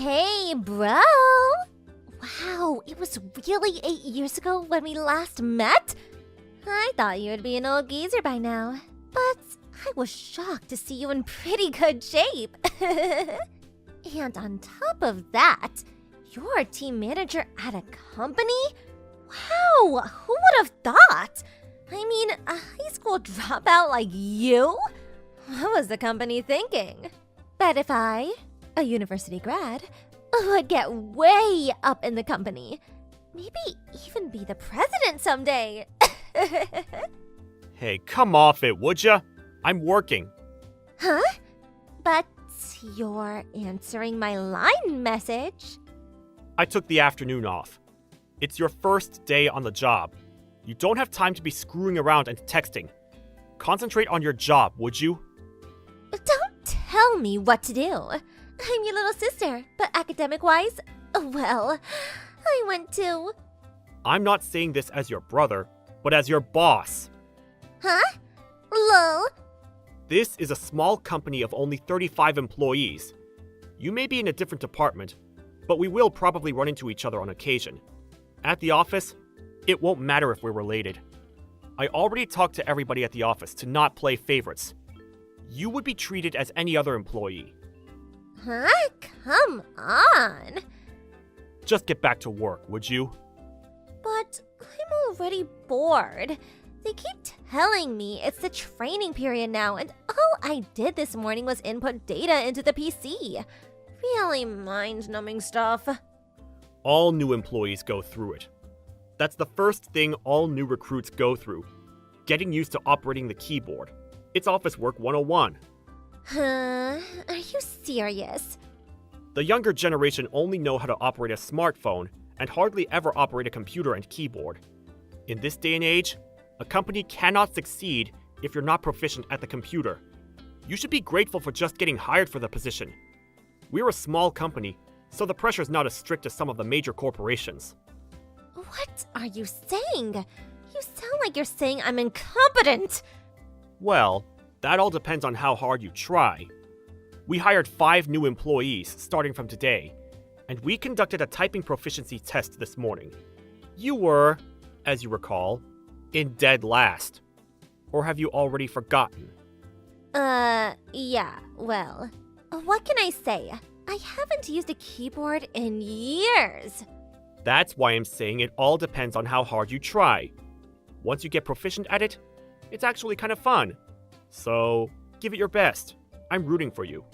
Hey, bro! Wow, it was really 8 years ago when we last met? I thought you would be an old geezer by now, but I was shocked to see you in pretty good shape. And on top of that, you're a team manager at a company? Wow, who would have thought? I mean, a high school dropout like you? What was the company thinking? But if I, a university grad, would get way up in the company, maybe even be the president someday. Hey, come off it, would ya? I'm working. Huh? But you're answering my line message. I took the afternoon off. It's your first day on the job. You don't have time to be screwing around and texting. Concentrate on your job, would you? Don't tell me what to do. I'm your little sister, but academic-wise, well, I went to... I'm not saying this as your brother, but as your boss. Huh? Lol. This is a small company of only 35 employees. You may be in a different department, but we will probably run into each other on occasion. At the office, it won't matter if we're related. I already talked to everybody at the office to not play favorites. You would be treated as any other employee. Huh? Come on. Just get back to work, would you? But I'm already bored. They keep telling me it's the training period now, and all I did this morning was input data into the PC. Really mind-numbing stuff. All new employees go through it. That's the first thing all new recruits go through. Getting used to operating the keyboard. It's Office Work 101. Huh? Are you serious? The younger generation only know how to operate a smartphone and hardly ever operate a computer and keyboard. In this day and age, a company cannot succeed if you're not proficient at the computer. You should be grateful for just getting hired for the position. We're a small company, so the pressure's not as strict as some of the major corporations. What are you saying? You sound like you're saying I'm incompetent. Well, that all depends on how hard you try. We hired 5 new employees starting from today, and we conducted a typing proficiency test this morning. You were, as you recall, in dead last. Or have you already forgotten? Yeah, well, what can I say? I haven't used a keyboard in years. That's why I'm saying it all depends on how hard you try. Once you get proficient at it, it's actually kind of fun. So, give it your best. I'm rooting for you.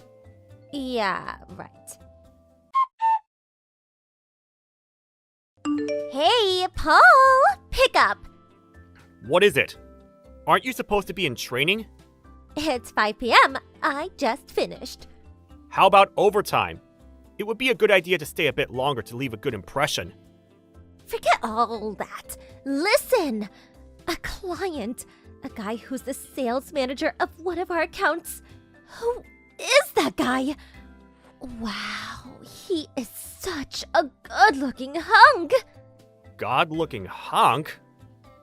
Yeah, right. Hey, Paul! Pick up! What is it? Aren't you supposed to be in training? It's 5 p.m. I just finished. How about overtime? It would be a good idea to stay a bit longer to leave a good impression. Forget all that. Listen! A client, a guy who's the sales manager of one of our accounts. Who is that guy? Wow, he is such a good-looking hunk! God-looking hunk?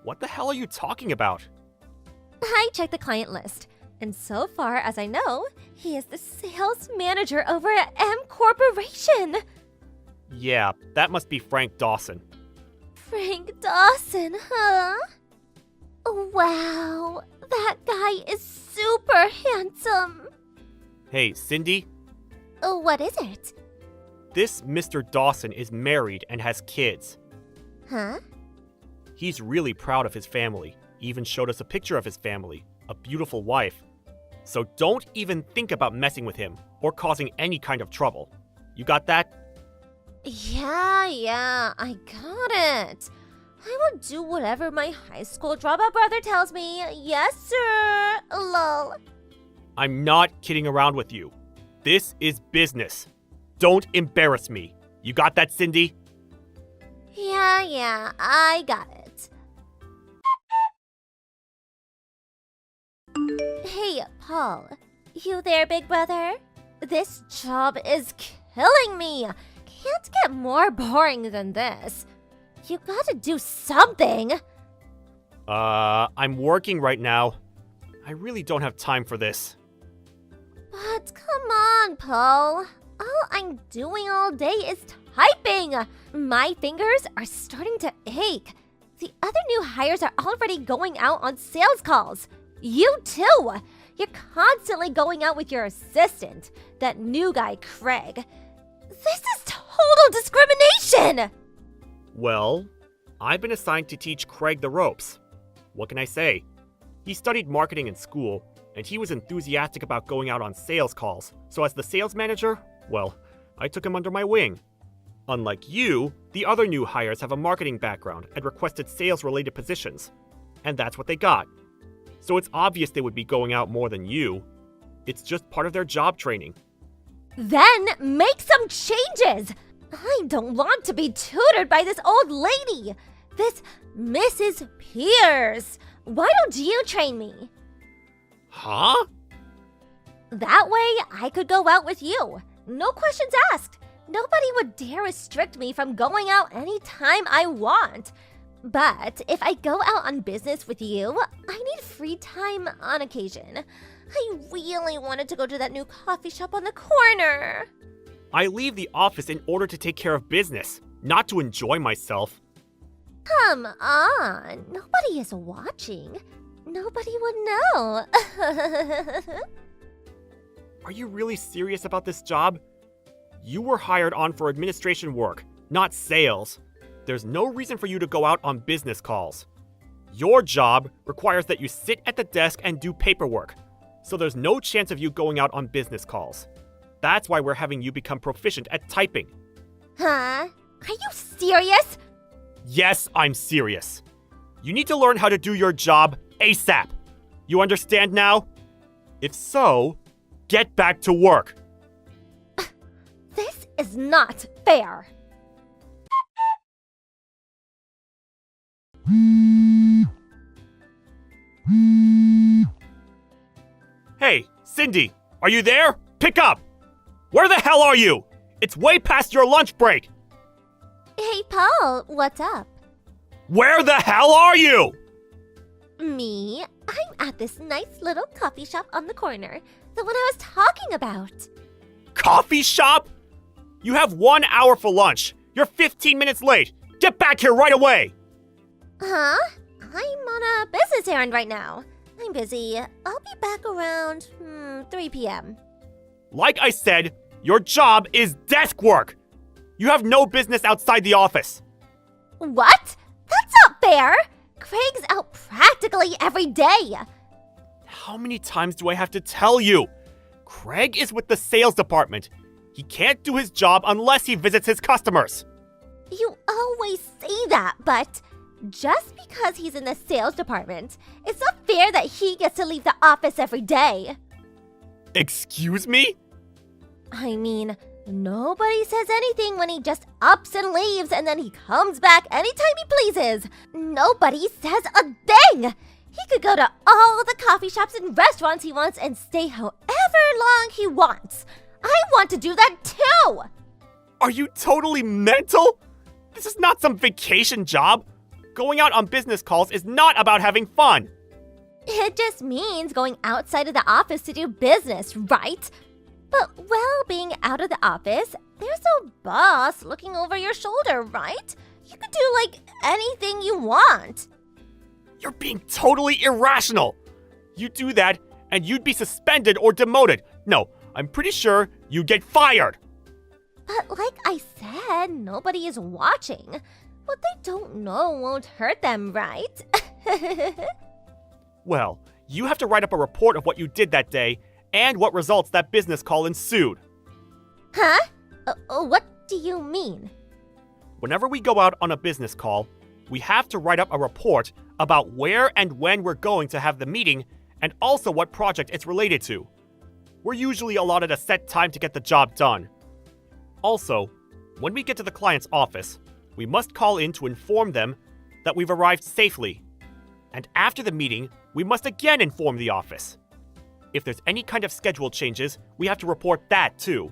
What the hell are you talking about? I checked the client list, and so far as I know, he is the sales manager over at M Corporation. Yeah, that must be Frank Dawson. Frank Dawson, huh? Wow, that guy is super handsome. Hey, Cindy, What is it? this Mr. Dawson is married and has kids. Huh? He's really proud of his family, even showed us a picture of his family, a beautiful wife. So don't even think about messing with him or causing any kind of trouble. You got that? Yeah, I got it. I will do whatever my high school dropout brother tells me. Yes, sir. Lol. I'm not kidding around with you. This is business. Don't embarrass me. You got that, Cindy? Yeah, I got it. Hey, Paul. You there, big brother? This job is killing me. Can't get more boring than this. You gotta do something. I'm working right now. I really don't have time for this. But come on, Paul. All I'm doing all day is typing. My fingers are starting to ache. The other new hires are already going out on sales calls. You too. You're constantly going out with your assistant, that new guy, Craig. This is total discrimination! Well, I've been assigned to teach Craig the ropes. What can I say? He studied marketing in school, and he was enthusiastic about going out on sales calls. So as the sales manager, well, I took him under my wing. Unlike you, the other new hires have a marketing background and requested sales-related positions. And that's what they got. So it's obvious they would be going out more than you. It's just part of their job training. Then make some changes! I don't want to be tutored by this old lady! This Mrs. Pierce! Why don't you train me? Huh? That way I could go out with you. No questions asked. Nobody would dare restrict me from going out anytime I want. But if I go out on business with you, I need free time on occasion. I really wanted to go to that new coffee shop on the corner. I leave the office in order to take care of business, not to enjoy myself. Come on, nobody is watching. Nobody would know. Are you really serious about this job? You were hired on for administration work, not sales. There's no reason for you to go out on business calls. Your job requires that you sit at the desk and do paperwork, so there's no chance of you going out on business calls. That's why we're having you become proficient at typing. Huh? Are you serious? Yes, I'm serious. You need to learn how to do your job ASAP. You understand now? If so, get back to work. This is not fair. Hey, Cindy, are you there? Pick up! Where the hell are you? It's way past your lunch break! Hey, Paul, what's up? Where the hell are you? Me? I'm at this nice little coffee shop on the corner. The one I was talking about. Coffee shop? You have 1 hour for lunch. You're 15 minutes late. Get back here right away! Huh? I'm on a business errand right now. I'm busy. I'll be back around 3 p.m. Like I said, your job is desk work. You have no business outside the office. What? That's not fair! Craig's out practically every day. How many times do I have to tell you? Craig is with the sales department. He can't do his job unless he visits his customers. You always say that, but just because he's in the sales department, it's not fair that he gets to leave the office every day. Excuse me? I mean, nobody says anything when he just ups and leaves and then he comes back anytime he pleases. Nobody says a thing. He could go to all the coffee shops and restaurants he wants and stay however long he wants. I want to do that too. Are you totally mental? This is not some vacation job. Going out on business calls is not about having fun. It just means going outside of the office to do business, right? But while being out of the office, there's no boss looking over your shoulder, right? You could do, anything you want. You're being totally irrational. You do that, and you'd be suspended or demoted. No, I'm pretty sure you'd get fired. But like I said, nobody is watching. What they don't know won't hurt them, right? Well, you have to write up a report of what you did that day and what results that business call ensued. Huh? What do you mean? Whenever we go out on a business call, we have to write up a report about where and when we're going to have the meeting and also what project it's related to. We're usually allotted a set time to get the job done. Also, when we get to the client's office, we must call in to inform them that we've arrived safely. And after the meeting, we must again inform the office. If there's any kind of schedule changes, we have to report that too.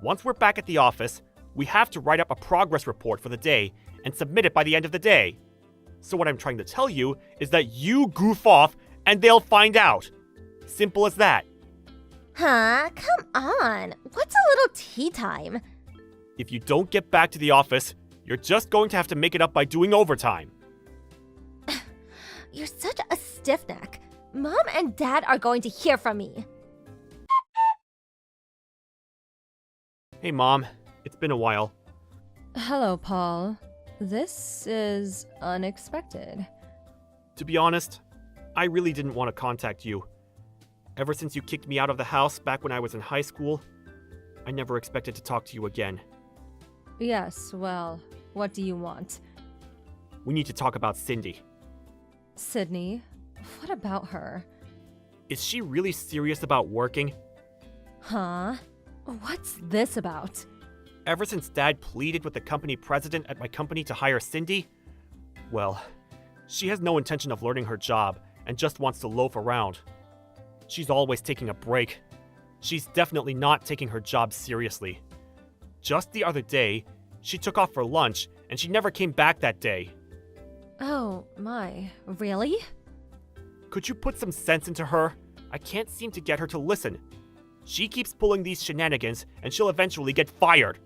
Once we're back at the office, we have to write up a progress report for the day and submit it by the end of the day. So what I'm trying to tell you is that you goof off and they'll find out. Simple as that. Huh? Come on. What's a little tea time? If you don't get back to the office, you're just going to have to make it up by doing overtime. You're such a stiff neck. Mom and Dad are going to hear from me. Hey, Mom. It's been a while. Hello, Paul. This is unexpected. To be honest, I really didn't want to contact you. Ever since you kicked me out of the house back when I was in high school, I never expected to talk to you again. Yes, well, what do you want? We need to talk about Cindy. Sydney, what about her? Is she really serious about working? Huh? What's this about? Ever since Dad pleaded with the company president at my company to hire Cindy, well, she has no intention of learning her job and just wants to loaf around. She's always taking a break. She's definitely not taking her job seriously. Just the other day, she took off for lunch and she never came back that day. Oh, my. Really? Could you put some sense into her? I can't seem to get her to listen. She keeps pulling these shenanigans and she'll eventually get fired.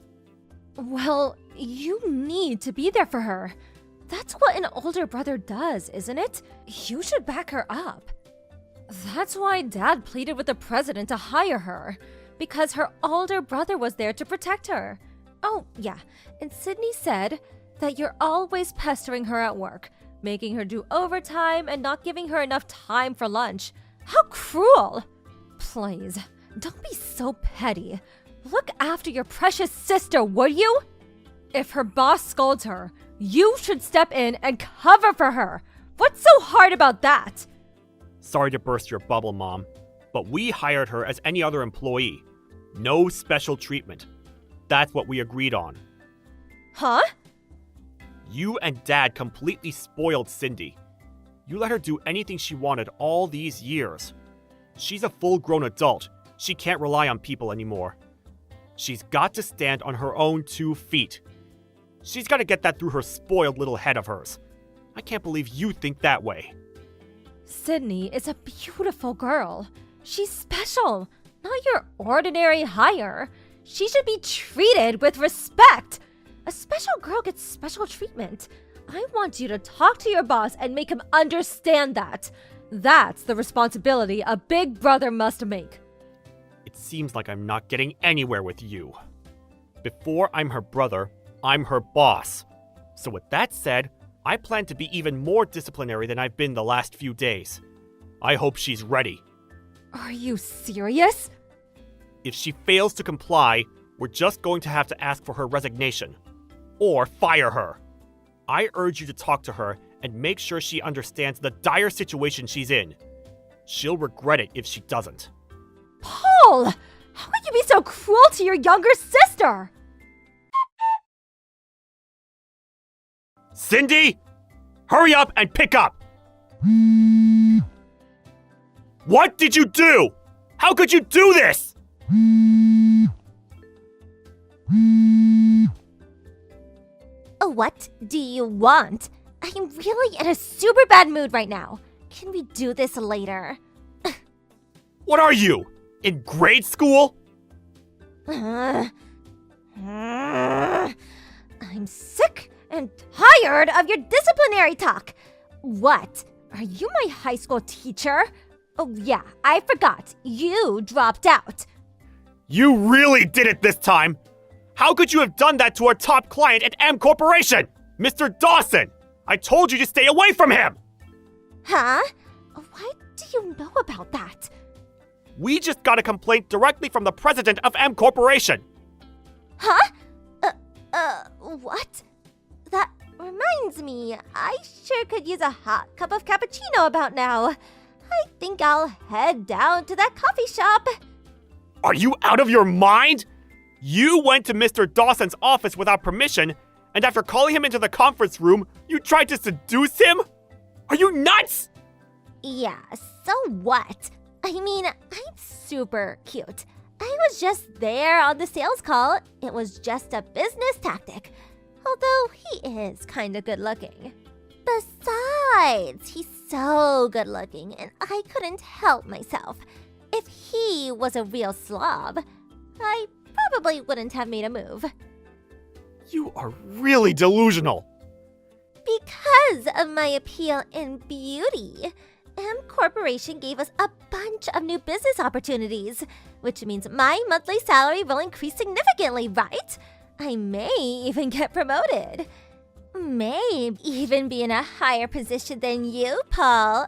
Well, you need to be there for her. That's what an older brother does, isn't it? You should back her up. That's why Dad pleaded with the president to hire her, because her older brother was there to protect her. Oh, yeah, and Sydney said that you're always pestering her at work, making her do overtime and not giving her enough time for lunch. How cruel! Please, don't be so petty. Look after your precious sister, would you? If her boss scolds her, you should step in and cover for her. What's so hard about that? Sorry to burst your bubble, Mom, but we hired her as any other employee. No special treatment. That's what we agreed on. Huh? You and Dad completely spoiled Cindy. You let her do anything she wanted all these years. She's a full-grown adult. She can't rely on people anymore. She's got to stand on her own 2 feet. She's got to get that through her spoiled little head of hers. I can't believe you think that way. Sydney is a beautiful girl. She's special, not your ordinary hire. She should be treated with respect. A special girl gets special treatment. I want you to talk to your boss and make him understand that. That's the responsibility a big brother must make. It seems like I'm not getting anywhere with you. Before I'm her brother, I'm her boss. So with that said, I plan to be even more disciplinary than I've been the last few days. I hope she's ready. Are you serious? If she fails to comply, we're just going to have to ask for her resignation. Or fire her. I urge you to talk to her and make sure she understands the dire situation she's in. She'll regret it if she doesn't. Paul! How could you be so cruel to your younger sister? Cindy! Hurry up and pick up! What did you do? How could you do this? What do you want? I'm really in a super bad mood right now. Can we do this later? What are you? In grade school? I'm sick and tired of your disciplinary talk. What? Are you my high school teacher? Oh yeah, I forgot. You dropped out. You really did it this time! How could you have done that to our top client at M Corporation? Mr. Dawson! I told you to stay away from him! Huh? What do you know about that? We just got a complaint directly from the president of M Corporation. Huh? What? That reminds me, I sure could use a hot cup of cappuccino about now. I think I'll head down to that coffee shop. Are you out of your mind? You went to Mr. Dawson's office without permission, and after calling him into the conference room, you tried to seduce him? Are you nuts? Yeah, so what? I mean, I'm super cute. I was just there on the sales call. It was just a business tactic. Although he is kinda good looking. Besides, he's so good looking, and I couldn't help myself. If he was a real slob, I probably wouldn't have made a move. You are really delusional. Because of my appeal in beauty, M Corporation gave us a bunch of new business opportunities, which means my monthly salary will increase significantly, right? I may even get promoted. May even be in a higher position than you, Paul.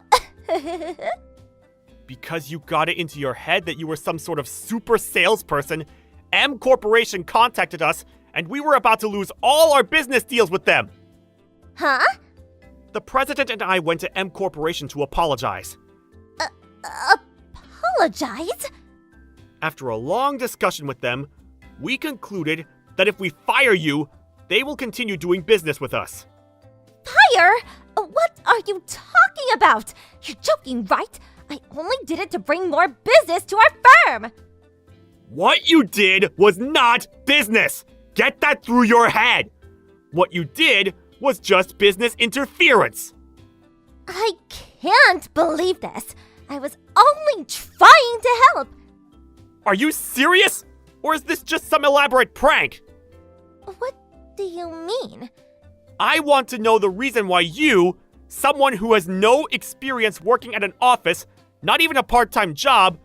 Because you got it into your head that you were some sort of super salesperson, M Corporation contacted us and we were about to lose all our business deals with them. Huh? The president and I went to M Corporation to apologize. Apologize? After a long discussion with them, we concluded that if we fire you, they will continue doing business with us. Fire? What are you talking about? You're joking, right? I only did it to bring more business to our firm. What you did was not business! Get that through your head! What you did was just business interference. I can't believe this. I was only trying to help. Are you serious? Or is this just some elaborate prank? What do you mean? I want to know the reason why you, someone who has no experience working at an office, not even a part-time job,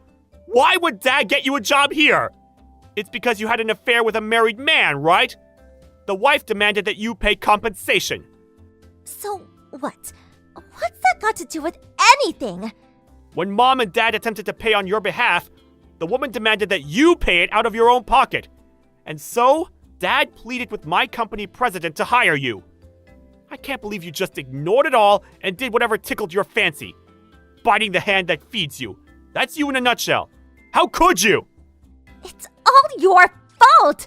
why would Dad get you a job here? It's because you had an affair with a married man, right? The wife demanded that you pay compensation. So what? What's that got to do with anything? When Mom and Dad attempted to pay on your behalf, the woman demanded that you pay it out of your own pocket. And so, Dad pleaded with my company president to hire you. I can't believe you just ignored it all and did whatever tickled your fancy. Biting the hand that feeds you. That's you in a nutshell. How could you? It's all your fault!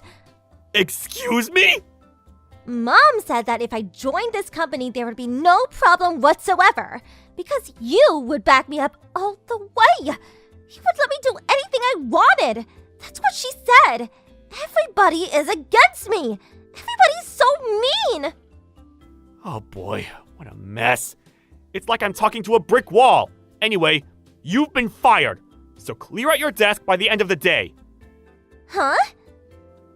Excuse me? Mom said that if I joined this company, there would be no problem whatsoever. Because you would back me up all the way. You would let me do anything I wanted. That's what she said. Everybody is against me. Everybody's so mean. Oh boy, what a mess. It's like I'm talking to a brick wall. Anyway, you've been fired. So clear out your desk by the end of the day. Huh?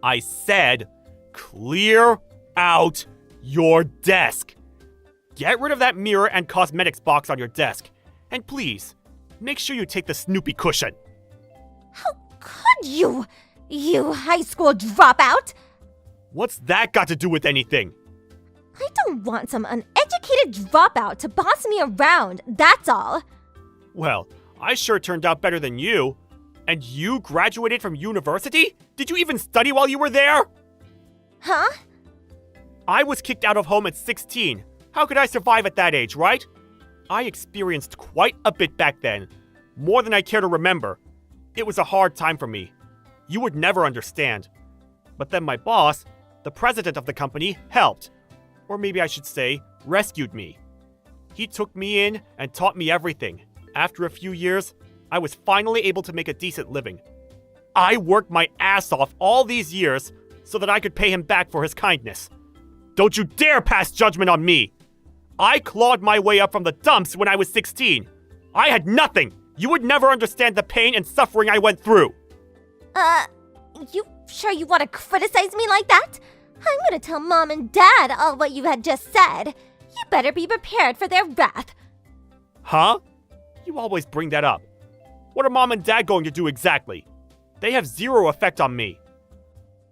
I said, clear out your desk. Get rid of that mirror and cosmetics box on your desk. And please, make sure you take the Snoopy cushion. How could you? You high school dropout? What's that got to do with anything? I don't want some uneducated dropout to boss me around, that's all. Well, I sure turned out better than you. And you graduated from university? Did you even study while you were there? Huh? I was kicked out of home at 16. How could I survive at that age, right? I experienced quite a bit back then. More than I care to remember. It was a hard time for me. You would never understand. But then my boss, the president of the company, helped. Or maybe I should say, rescued me. He took me in and taught me everything. After a few years, I was finally able to make a decent living. I worked my ass off all these years so that I could pay him back for his kindness. Don't you dare pass judgment on me! I clawed my way up from the dumps when I was 16. I had nothing! You would never understand the pain and suffering I went through! You sure you want to criticize me like that? I'm gonna tell Mom and Dad all what you had just said. You better be prepared for their wrath. Huh? You always bring that up. What are Mom and Dad going to do exactly? They have zero effect on me.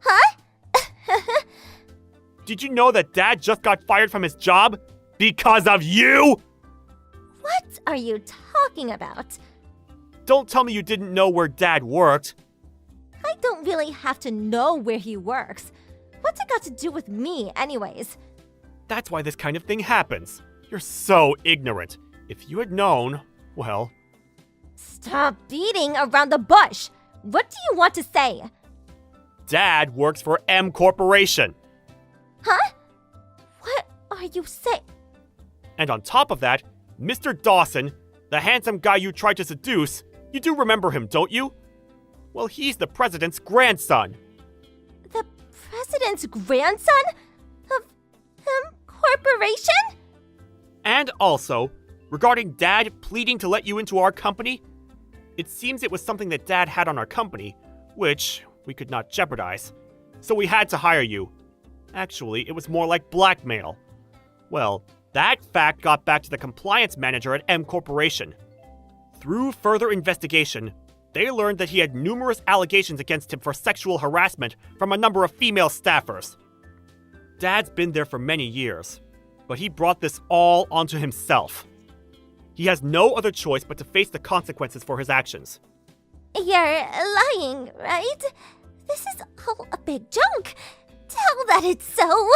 Huh? Did you know that Dad just got fired from his job? Because of you? What are you talking about? Don't tell me you didn't know where Dad worked. I don't really have to know where he works. What's it got to do with me, anyways? That's why this kind of thing happens. You're so ignorant. If you had known, well... Stop beating around the bush. What do you want to say? Dad works for M Corporation. Huh? What are you saying? And on top of that, Mr. Dawson, the handsome guy you tried to seduce, you do remember him, don't you? Well, he's the president's grandson. The president's grandson? Of M Corporation? And also, regarding Dad pleading to let you into our company, It seems it was something that Dad had on our company, which we could not jeopardize. So we had to hire you. Actually, it was more like blackmail. Well, that fact got back to the compliance manager at M Corporation. Through further investigation, they learned that he had numerous allegations against him for sexual harassment from a number of female staffers. Dad's been there for many years, but he brought this all onto himself. He has no other choice but to face the consequences for his actions. You're lying, right? This is all a big joke. Tell that it's so.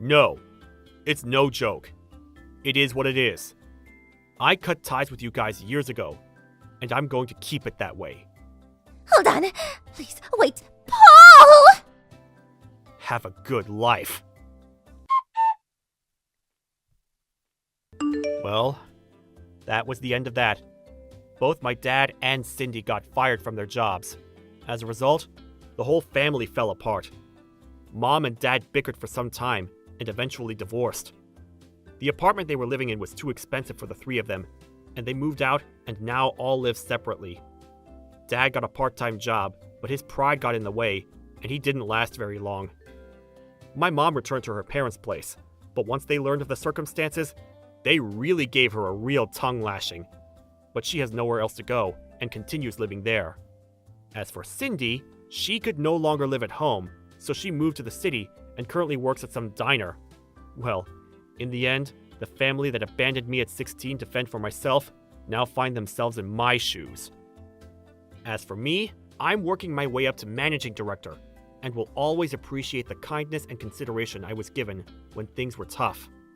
No, it's no joke. It is what it is. I cut ties with you guys years ago, and I'm going to keep it that way. Hold on. Please, wait. Paul! Have a good life. Well, that was the end of that. Both my dad and Cindy got fired from their jobs. As a result, the whole family fell apart. Mom and Dad bickered for some time and eventually divorced. The apartment they were living in was too expensive for the three of them, and they moved out and now all live separately. Dad got a part-time job, but his pride got in the way, and he didn't last very long. My mom returned to her parents' place, but once they learned of the circumstances, they really gave her a real tongue lashing. But she has nowhere else to go and continues living there. As for Cindy, she could no longer live at home, so she moved to the city and currently works at some diner. Well, in the end, the family that abandoned me at 16 to fend for myself now find themselves in my shoes. As for me, I'm working my way up to managing director and will always appreciate the kindness and consideration I was given when things were tough.